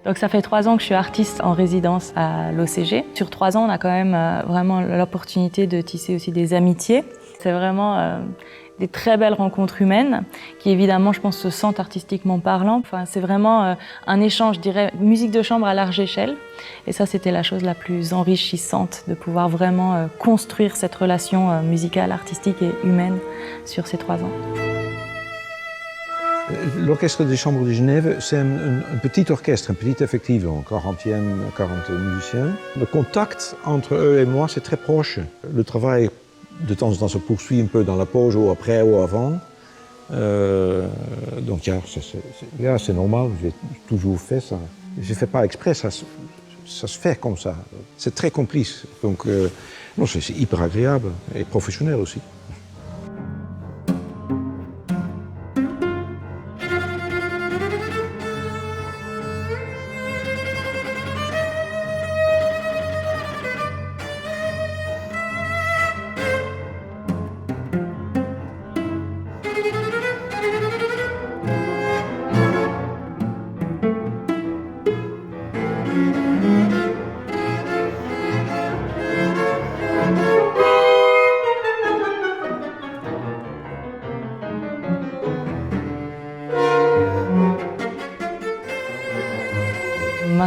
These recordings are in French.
Donc ça fait 3 ans que je suis artiste en résidence à l'OCG. Sur 3 ans, on a quand même vraiment l'opportunité de tisser aussi des amitiés. C'est vraiment des très belles rencontres humaines qui évidemment, je pense, se sentent artistiquement parlant. Enfin, c'est vraiment un échange, je dirais, musique de chambre à large échelle. Et ça, c'était la chose la plus enrichissante, de pouvoir vraiment construire cette relation musicale, artistique et humaine sur ces 3 ans. L'Orchestre des Chambres de Genève, c'est un petit orchestre, un petit effectif, 40 musiciens. Le contact entre eux et moi, c'est très proche. Le travail, de temps en temps, se poursuit un peu dans la pause, ou après, ou avant. Donc, c'est normal, j'ai toujours fait ça. Je ne fais pas exprès, ça se fait comme ça. C'est très complice. Donc, c'est hyper agréable et professionnel aussi.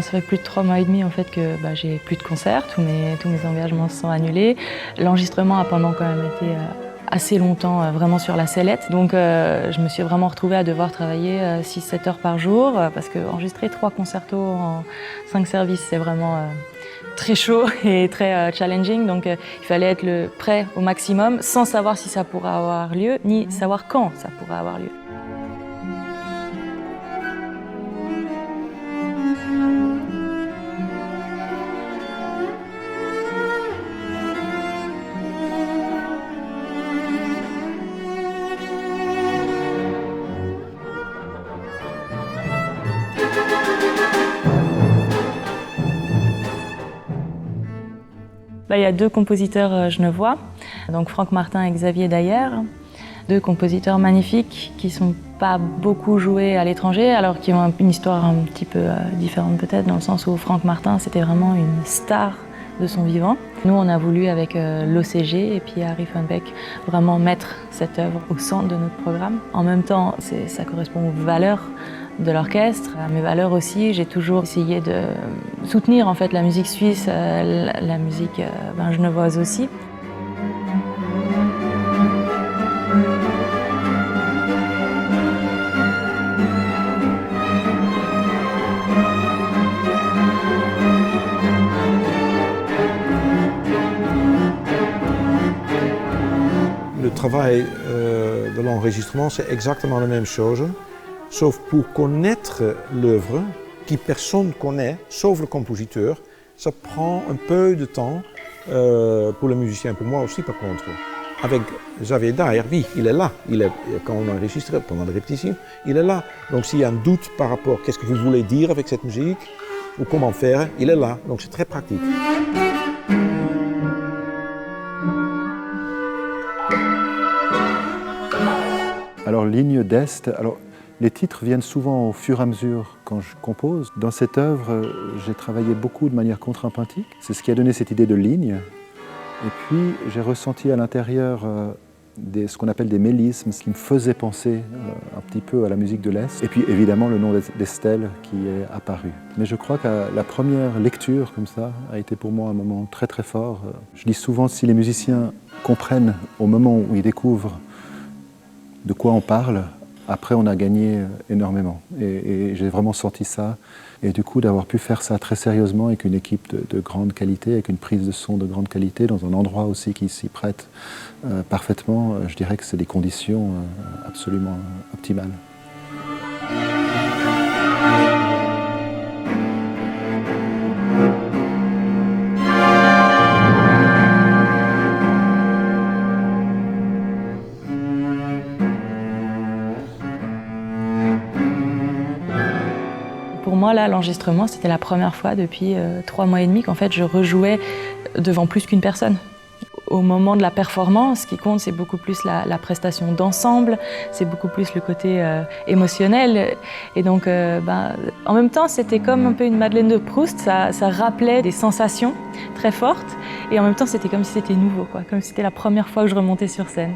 Ça fait plus de 3 mois et demi en fait que j'ai plus de concerts, tous mes engagements sont annulés. L'enregistrement a pendant quand même été assez longtemps vraiment sur la sellette. Donc je me suis vraiment retrouvée à devoir travailler 6-7 heures par jour parce qu'enregistrer 3 concertos en 5 services, c'est vraiment très chaud et très challenging. Donc il fallait être prêt au maximum sans savoir si ça pourrait avoir lieu, ni savoir quand ça pourrait avoir lieu. Il y a 2 compositeurs genevois, donc Franck Martin et Xavier Dayer, 2 compositeurs magnifiques qui ne sont pas beaucoup joués à l'étranger, alors qu'ils ont une histoire un petit peu différente peut-être, dans le sens où Franck Martin, c'était vraiment une star de son vivant. Nous, on a voulu, avec l'OCG et puis Harry Funbeck, vraiment mettre cette œuvre au centre de notre programme. En même temps, ça correspond aux valeurs de l'orchestre, à mes valeurs aussi. J'ai toujours essayé de soutenir en fait la musique suisse, la musique genevoise aussi. Le travail de l'enregistrement, c'est exactement la même chose, sauf pour connaître l'œuvre, qui personne connaît, sauf le compositeur, ça prend un peu de temps pour le musicien, pour moi aussi par contre. Avec Xavier Dayer, oui, il est là. Quand on enregistre pendant la répétition, il est là. Donc s'il y a un doute par rapport à qu'est-ce que vous voulez dire avec cette musique, ou comment faire, il est là. Donc c'est très pratique. Alors, Ligne d'Est, les titres viennent souvent au fur et à mesure quand je compose. Dans cette œuvre, j'ai travaillé beaucoup de manière contre-puntique. C'est ce qui a donné cette idée de ligne. Et puis, j'ai ressenti à l'intérieur ce qu'on appelle des mélismes, ce qui me faisait penser un petit peu à la musique de l'Est. Et puis, évidemment, le nom d'Estelle qui est apparu. Mais je crois que la première lecture, comme ça, a été pour moi un moment très, très fort. Je dis souvent, si les musiciens comprennent au moment où ils découvrent de quoi on parle, après on a gagné énormément. Et j'ai vraiment senti ça. Et du coup, d'avoir pu faire ça très sérieusement avec une équipe de grande qualité, avec une prise de son de grande qualité, dans un endroit aussi qui s'y prête parfaitement, je dirais que c'est des conditions absolument optimales. Pour moi, là, l'enregistrement, c'était la première fois depuis 3 mois et demi qu'en fait, je rejouais devant plus qu'une personne. Au moment de la performance, ce qui compte, c'est beaucoup plus la prestation d'ensemble, c'est beaucoup plus le côté émotionnel. Et donc, en même temps, c'était comme un peu une Madeleine de Proust, ça rappelait des sensations très fortes, et en même temps, c'était comme si c'était nouveau, quoi, comme si c'était la première fois que je remontais sur scène.